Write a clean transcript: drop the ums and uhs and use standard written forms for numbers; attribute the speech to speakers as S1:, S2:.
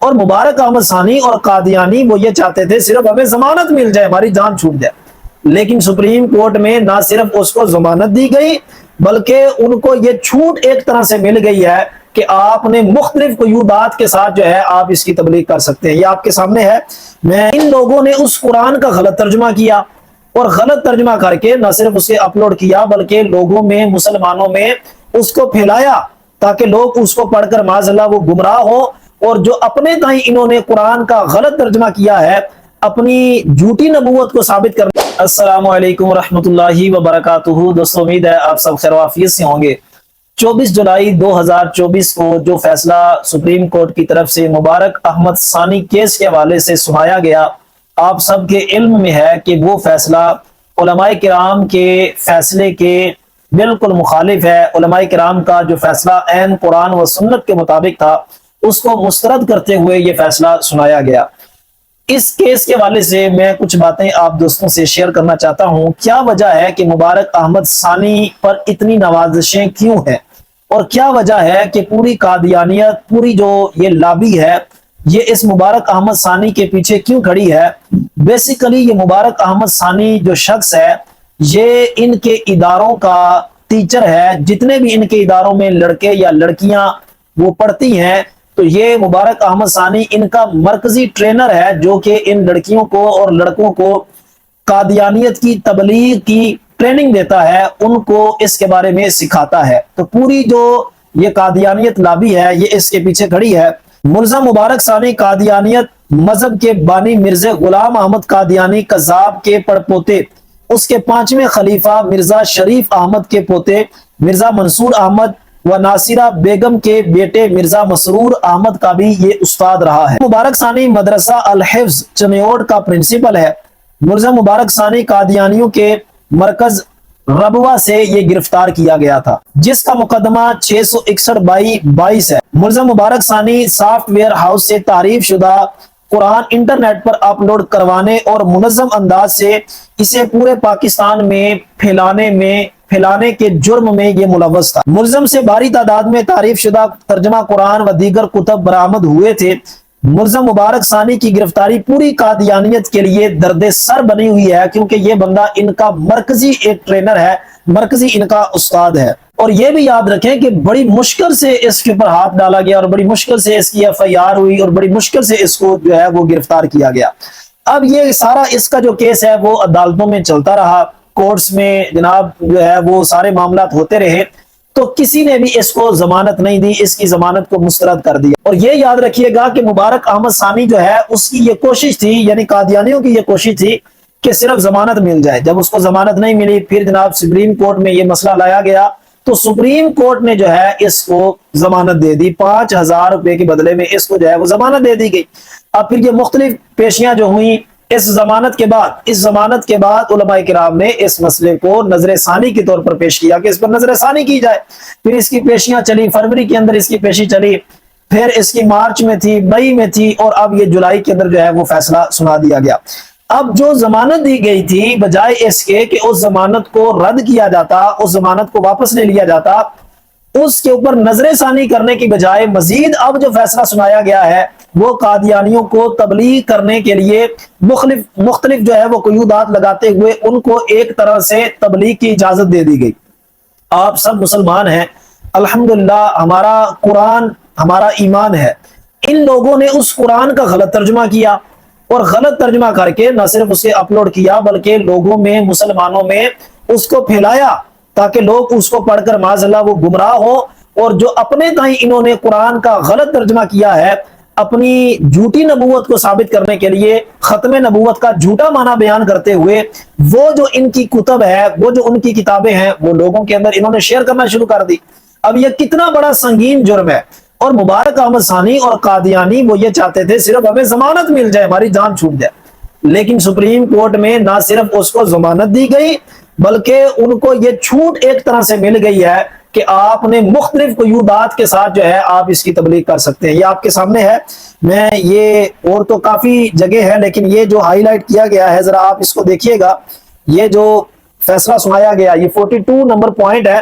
S1: اور مبارک احمد ثانی اور قادیانی وہ یہ چاہتے تھے صرف ہمیں ضمانت مل جائے، ہماری جان چھوٹ جائے، لیکن سپریم کورٹ میں نہ صرف اس کو ضمانت دی گئی بلکہ ان کو یہ چھوٹ ایک طرح سے مل گئی ہے کہ آپ نے مختلف قیودات کے ساتھ جو ہے آپ اس کی تبلیغ کر سکتے ہیں۔ یہ آپ کے سامنے ہے، میں ان لوگوں نے اس قرآن کا غلط ترجمہ کیا اور غلط ترجمہ کر کے نہ صرف اسے اپلوڈ کیا بلکہ لوگوں میں، مسلمانوں میں اس کو پھیلایا تاکہ لوگ اس کو پڑھ کر معاذ اللہ وہ گمراہ ہو، اور جو اپنے تائیں انہوں نے قرآن کا غلط ترجمہ کیا ہے اپنی جھوٹی نبوت کو ثابت کرنا۔ السلام علیکم ورحمۃ اللہ وبرکاتہ۔ دوستو امید ہے آپ سب خیر و عافیت سے ہوں گے۔ 24 جولائی 2024 کو جو فیصلہ سپریم کورٹ کی طرف سے مبارک احمد ثانی کیس کے حوالے سے سنایا گیا، آپ سب کے علم میں ہے کہ وہ فیصلہ علماء کرام کے فیصلے کے بالکل مخالف ہے۔ علماء کرام کا جو فیصلہ عین قرآن و سنت کے مطابق تھا اس کو مسترد کرتے ہوئے یہ فیصلہ سنایا گیا۔ اس کیس کے حوالے سے میں کچھ باتیں آپ دوستوں سے شیئر کرنا چاہتا ہوں۔ کیا وجہ ہے کہ مبارک احمد ثانی پر اتنی نوازشیں کیوں ہیں، اور کیا وجہ ہے کہ پوری قادیانیت، پوری جو یہ لابی ہے، یہ اس مبارک احمد ثانی کے پیچھے کیوں کھڑی ہے؟ بیسیکلی یہ مبارک احمد ثانی جو شخص ہے یہ ان کے اداروں کا ٹیچر ہے۔ جتنے بھی ان کے اداروں میں لڑکے یا لڑکیاں وہ پڑھتی ہیں تو یہ مبارک احمد ثانی ان کا مرکزی ٹرینر ہے، جو کہ ان لڑکیوں کو اور لڑکوں کو قادیانیت کی تبلیغ کی ٹریننگ دیتا ہے، ان کو اس کے بارے میں سکھاتا ہے۔ تو پوری جو یہ قادیانیت لابی ہے یہ اس کے پیچھے کھڑی ہے۔ ملزم مبارک ثانی قادیانیت مذہب کے بانی مرزا غلام احمد قادیانی قذاب کے پڑپوتے، اس کے 5ویں خلیفہ مرزا شریف احمد کے پوتے مرزا منصور احمد و ناصرہ بیگم کے بیٹے مرزا مسرور احمد کا بھی یہ استاد رہا ہے۔ مبارک ثانی مدرسہ الحفظ چمیوڑ کا پرنسپل ہے۔ ملزم مبارک ثانی قادیانیوں کے مرکز ربوہ سے یہ گرفتار کیا گیا تھا، جس کا مقدمہ 661/22 ہے۔ ملزم مبارک ثانی سافٹ ویئر ہاؤس سے تعریف شدہ قرآن انٹرنیٹ پر اپلوڈ کروانے اور منظم انداز سے اسے پورے پاکستان میں پھیلانے کے جرم میں یہ ملوث تھا۔ ملزم سے بھاری تعداد میں تعریف شدہ ترجمہ قرآن و دیگر کتب برآمد ہوئے تھے۔ ملزم مبارک ثانی کی گرفتاری پوری قادیانیت کے لیے درد سر بنی ہوئی ہے، کیونکہ یہ بندہ ان کا مرکزی ایک ٹرینر ہے، مرکزی ان کا استاد ہے۔ اور یہ بھی یاد رکھیں کہ بڑی مشکل سے اس کے اوپر ہاتھ ڈالا گیا اور بڑی مشکل سے اس کی FIR ہوئی اور بڑی مشکل سے اس کو جو ہے وہ گرفتار کیا گیا۔ اب یہ سارا اس کا جو کیس ہے وہ عدالتوں میں چلتا رہا، کورٹس میں جناب جو ہے وہ سارے معاملات ہوتے رہے، تو کسی نے بھی اس کو ضمانت نہیں دی، اس کی ضمانت کو مسترد کر دیا۔ اور یہ یاد رکھیے گا کہ مبارک احمد ثانی جو ہے اس کی یہ کوشش تھی، یعنی قادیانیوں کی یہ کوشش تھی کہ صرف ضمانت مل جائے۔ جب اس کو ضمانت نہیں ملی پھر جناب سپریم کورٹ میں یہ مسئلہ لایا گیا تو سپریم کورٹ نے جو ہے اس کو ضمانت دے دی، 5000 روپے کے بدلے میں اس کو جو ہے وہ ضمانت دے دی گئی۔ اب پھر یہ مختلف پیشیاں جو ہوئیں اس ضمانت کے بعد علماء کرام نے اس مسئلے کو نظر ثانی کے طور پر پیش کیا کہ اس پر نظر ثانی کی جائے۔ پھر اس کی پیشیاں چلی، فروری کے اندر اس کی پیشی چلی، پھر اس کی مارچ میں تھی، مئی میں تھی، اور اب یہ جولائی کے اندر جو ہے وہ فیصلہ سنا دیا گیا۔ اب جو ضمانت دی گئی تھی بجائے اس کے کہ اس ضمانت کو رد کیا جاتا، اس ضمانت کو واپس لے لیا جاتا، اس کے اوپر نظر ثانی کرنے کی بجائے مزید اب جو فیصلہ سنایا گیا ہے وہ قادیانیوں کو تبلیغ کرنے کے لیے مختلف جو ہے وہ قیودات لگاتے ہوئے ان کو ایک طرح سے تبلیغ کی اجازت دے دی گئی۔ آپ سب مسلمان ہیں، الحمدللہ ہمارا قرآن ہمارا ایمان ہے۔ ان لوگوں نے اس قرآن کا غلط ترجمہ کیا اور غلط ترجمہ کر کے نہ صرف اسے اپلوڈ کیا بلکہ لوگوں میں، مسلمانوں میں اس کو پھیلایا تاکہ لوگ اس کو پڑھ کر معاذ اللہ وہ گمراہ ہو، اور جو اپنے تائیں انہوں نے قرآن کا غلط ترجمہ کیا ہے اپنی جھوٹی نبوت کو ثابت کرنے کے لیے، ختم نبوت کا جھوٹا معنی بیان کرتے ہوئے وہ جو ان کی کتب ہے، وہ جو ان کی کتابیں ہیں وہ لوگوں کے اندر انہوں نے شیئر کرنا شروع کر دی۔ اب یہ کتنا بڑا سنگین جرم ہے، اور مبارک احمد ثانی اور قادیانی وہ یہ چاہتے تھے صرف ہمیں ضمانت مل جائے، ہماری جان چھوٹ جائے، لیکن سپریم کورٹ میں نہ صرف اس کو ضمانت دی گئی بلکہ ان کو یہ چھوٹ ایک طرح سے مل گئی ہے کہ آپ نے مختلف قیودات کے ساتھ جو ہے آپ اس کی تبلیغ کر سکتے ہیں۔ یہ آپ کے سامنے ہے، میں یہ اور تو کافی جگہ ہے لیکن یہ جو ہائی لائٹ کیا گیا ہے ذرا آپ اس کو دیکھیے گا۔ یہ جو فیصلہ سنایا گیا یہ 42 نمبر پوائنٹ ہے۔